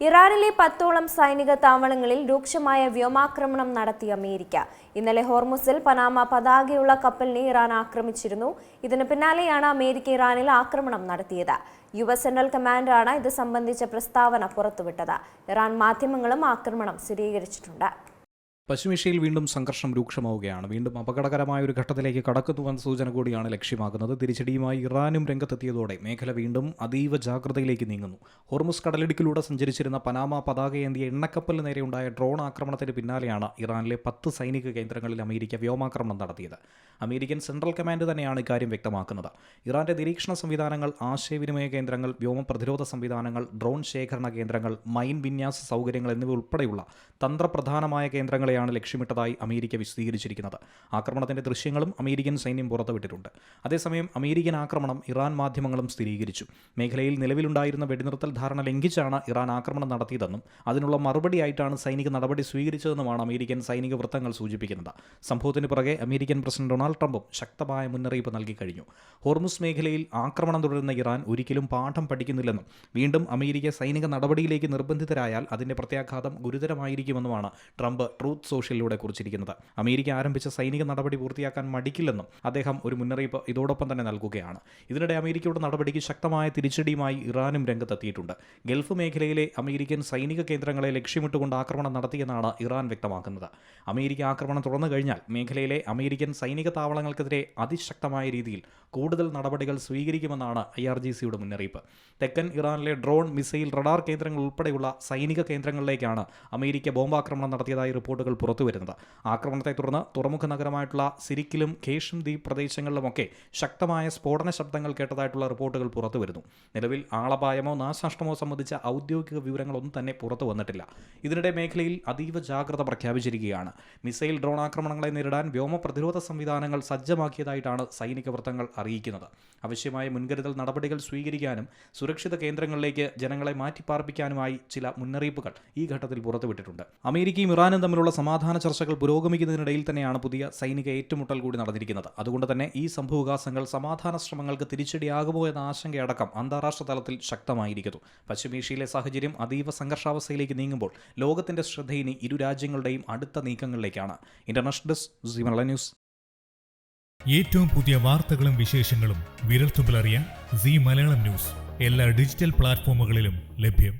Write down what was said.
ഇറാനിലെ 10ഓളം സൈനിക താവളങ്ങളിൽ രൂക്ഷമായ വ്യോമാക്രമണം നടത്തിയ അമേരിക്ക. ഇന്നലെ ഹോർമുസിൽ പനാമ പതാകയുള്ള കപ്പലിനെ ഇറാൻ ആക്രമിച്ചിരുന്നു. ഇതിന് പിന്നാലെയാണ് അമേരിക്ക ഇറാനിൽ ആക്രമണം നടത്തിയത്. US സെൻട്രൽ കമാൻഡാണ് ഇത് സംബന്ധിച്ച പ്രസ്താവന പുറത്തുവിട്ടത്. ഇറാൻ മാധ്യമങ്ങളും ആക്രമണം സ്ഥിരീകരിച്ചിട്ടുണ്ട്. പശ്ചിമേഷ്യയിൽ വീണ്ടും സംഘർഷം രൂക്ഷമാവുകയാണ്. വീണ്ടും അപകടകരമായ ഒരു ഘട്ടത്തിലേക്ക് കടക്കുന്നുവെന്ന സൂചന കൂടിയാണ് ലക്ഷ്യമാക്കുന്നത്. തിരിച്ചടിയുമായി ഇറാനും രംഗത്തെത്തിയതോടെ മേഖല വീണ്ടും അതീവ ജാഗ്രതയിലേക്ക് നീങ്ങുന്നു. ഹോർമുസ് കടലിടുക്കിലൂടെ സഞ്ചരിച്ചിരുന്ന പനാമ പതാകയേന്തിയ എണ്ണക്കപ്പലിന് നേരെയുണ്ടായ ഡ്രോൺ ആക്രമണത്തിന് പിന്നാലെയാണ് ഇറാനിലെ 10 സൈനിക കേന്ദ്രങ്ങളിൽ അമേരിക്ക വ്യോമാക്രമണം നടത്തിയത്. അമേരിക്കൻ സെൻട്രൽ കമാൻഡ് തന്നെയാണ് ഇക്കാര്യം വ്യക്തമാക്കുന്നത്. ഇറാന്റെ നിരീക്ഷണ സംവിധാനങ്ങൾ, ആശയവിനിമയ കേന്ദ്രങ്ങൾ, വ്യോമ പ്രതിരോധ സംവിധാനങ്ങൾ, ഡ്രോൺ ശേഖരണ കേന്ദ്രങ്ങൾ, മൈൻ വിന്യാസ സൗകര്യങ്ങൾ എന്നിവ ഉൾപ്പെടെയുള്ള തന്ത്രപ്രധാനമായ കേന്ദ്രങ്ങളെയാണ് ലക്ഷ്യമിട്ടതായി അമേരിക്ക വിശദീകരിച്ചിരിക്കുന്നത്. ആക്രമണത്തിന്റെ ദൃശ്യങ്ങളും അമേരിക്കൻ സൈന്യം പുറത്തുവിട്ടിട്ടുണ്ട്. അതേസമയം അമേരിക്കൻ ആക്രമണം ഇറാൻ മാധ്യമങ്ങളും സ്ഥിരീകരിച്ചു. മേഖലയിൽ നിലവിലുണ്ടായിരുന്ന വെടിനിർത്തൽ ധാരണ ലംഘിച്ചാണ് ഇറാൻ ആക്രമണം നടത്തിയതെന്നും അതിനുള്ള മറുപടിയായിട്ടാണ് സൈനിക നടപടി സ്വീകരിച്ചതെന്നുമാണ് അമേരിക്കൻ സൈനിക വൃത്തങ്ങൾ സൂചിപ്പിക്കുന്നത്. സംഭവത്തിന് പുറകെ അമേരിക്കൻ പ്രസിഡന്റ് ഡൊണാൾഡ് ട്രംപും ശക്തമായ മുന്നറിയിപ്പ് നൽകി കഴിഞ്ഞു. ഹോർമുസ് മേഖലയിൽ ആക്രമണം തുടരുന്ന ഇറാൻ ഒരിക്കലും പാഠം പഠിക്കുന്നില്ലെന്നും വീണ്ടും അമേരിക്ക സൈനിക നടപടിയിലേക്ക് നിർബന്ധിതരായാൽ അതിന്റെ പ്രത്യാഘാതം ഗുരുതരമായിരിക്കുമെന്നുമാണ് ട്രംപ് ട്രൂത്ത് സോഷ്യലിലൂടെ കുറിച്ചിരിക്കുന്നത്. അമേരിക്ക ആരംഭിച്ച സൈനിക നടപടി പൂർത്തിയാക്കാൻ മടിക്കില്ലെന്നും അദ്ദേഹം ഒരു മുന്നറിയിപ്പ് ഇതോടൊപ്പം തന്നെ നൽകുകയാണ്. ഇതിനിടെ അമേരിക്കയുടെ നടപടിക്ക് ശക്തമായ തിരിച്ചടിയുമായി ഇറാനും രംഗത്തെത്തിയിട്ടുണ്ട്. ഗൾഫ് മേഖലയിലെ അമേരിക്കൻ സൈനിക കേന്ദ്രങ്ങളെ ലക്ഷ്യമിട്ടുകൊണ്ട് ആക്രമണം നടത്തിയെന്നാണ് ഇറാൻ വ്യക്തമാക്കുന്നത്. അമേരിക്ക ആക്രമണം തുടർന്നു കഴിഞ്ഞാൽ മേഖലയിലെ അമേരിക്കൻ സൈനിക താവളങ്ങൾക്കെതിരെ അതിശക്തമായ രീതിയിൽ കൂടുതൽ നടപടികൾ സ്വീകരിക്കുമെന്നാണ് IRGCയുടെ മുന്നറിയിപ്പ്. തെക്കൻ ഇറാനിലെ ഡ്രോൺ, മിസൈൽ, റഡാർ കേന്ദ്രങ്ങൾ ഉൾപ്പെടെയുള്ള സൈനിക കേന്ദ്രങ്ങളിലേക്കാണ് അമേരിക്ക ബോംബാക്രമണം നടത്തിയതായി റിപ്പോർട്ടുകൾ പുറത്തുവരുന്നത്. ആക്രമണത്തെ തുടർന്ന് തുറമുഖ നഗരമായിട്ടുള്ള സിരിക്കിലും ഖേഷം ദ്വീപ് പ്രദേശങ്ങളിലുമൊക്കെ ശക്തമായ സ്ഫോടന ശബ്ദങ്ങൾ കേട്ടതായിട്ടുള്ള റിപ്പോർട്ടുകൾ പുറത്തുവരുന്നു. നിലവിൽ ആളപായമോ നാശനഷ്ടമോ സംബന്ധിച്ച ഔദ്യോഗിക വിവരങ്ങളൊന്നും തന്നെ പുറത്തു വന്നിട്ടില്ല. ഇതിനിടെ മേഖലയിൽ അതീവ ജാഗ്രത പ്രഖ്യാപിച്ചിരിക്കുകയാണ്. മിസൈൽ, ഡ്രോൺ ആക്രമണങ്ങളെ നേരിടാൻ വ്യോമ പ്രതിരോധ സംവിധാനങ്ങൾ സജ്ജമാക്കിയതായിട്ടാണ് സൈനിക വൃത്തങ്ങൾ അറിയിക്കുന്നത്. ആവശ്യമായ മുൻകരുതൽ നടപടികൾ സ്വീകരിക്കാനും സുരക്ഷിത കേന്ദ്രങ്ങളിലേക്ക് ജനങ്ങളെ മാറ്റിപ്പാർപ്പിക്കാനുമായി ചില മുന്നറിയിപ്പുകൾ ഈ ഘട്ടത്തിൽ പുറത്തുവിട്ടിട്ടുണ്ട്. അമേരിക്കയും ഇറാനും തമ്മിലുള്ള സമാധാന ചർച്ചകൾ പുരോഗമിക്കുന്നതിനിടയിൽ തന്നെയാണ് പുതിയ സൈനിക ഏറ്റുമുട്ടൽ കൂടി നടന്നിരിക്കുന്നത്. അതുകൊണ്ട് തന്നെ ഈ സംഭവവികാസങ്ങൾ സമാധാന ശ്രമങ്ങൾക്ക് തിരിച്ചടിയാകുമോ എന്ന ആശങ്കയടക്കം അന്താരാഷ്ട്ര തലത്തിൽ ശക്തമായിരിക്കുന്നു. പശ്ചിമേഷ്യയിലെ സാഹചര്യം അതീവ സംഘർഷാവസ്ഥയിലേക്ക് നീങ്ങുമ്പോൾ ലോകത്തിന്റെ ശ്രദ്ധ ഇനി ഇരു രാജ്യങ്ങളുടെയും അടുത്ത നീക്കങ്ങളിലേക്കാണ്. International desk, Zee Malayalam news. ഏറ്റവും പുതിയ വാർത്തകളും വിശേഷങ്ങളും വിരൽത്തുമ്പിലറിയാൻ സീ മലയാളം ന്യൂസ് എല്ലാ ഡിജിറ്റൽ പ്ലാറ്റ്ഫോമുകളിലും ലഭ്യം.